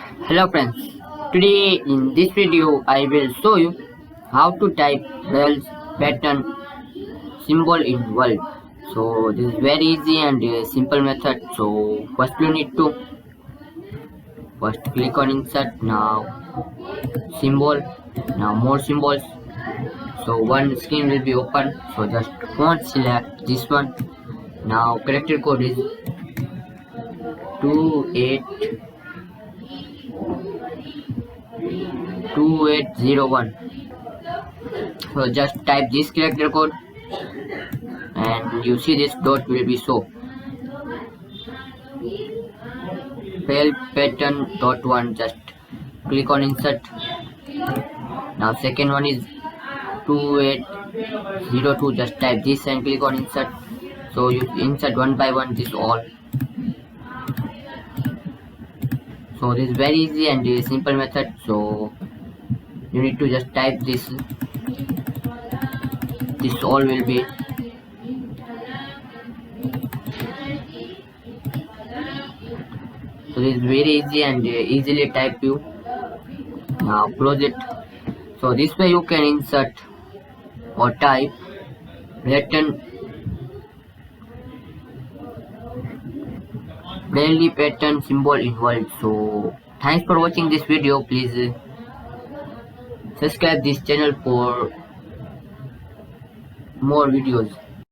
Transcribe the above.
Hello friends, today in this video I will show you how to type Braille pattern symbol in Word. So this is very easy and simple method. So first you need to first click on insert, now symbol, now more symbols. So one screen will be open, so just font select this one. Now character code is 282801. So just type this character code and you see this dot will be show. Fail pattern dot one, just click on insert. Now second one is 2802, just type this and click on insert. So you insert one by one this all. So this is very easy and simple method. So you need to just type this all will be. So this is very easy and easily type you. Now close it. So this way you can insert or type pattern Braille pattern symbol in Word. So thanks for watching this video. Please subscribe this channel for more videos.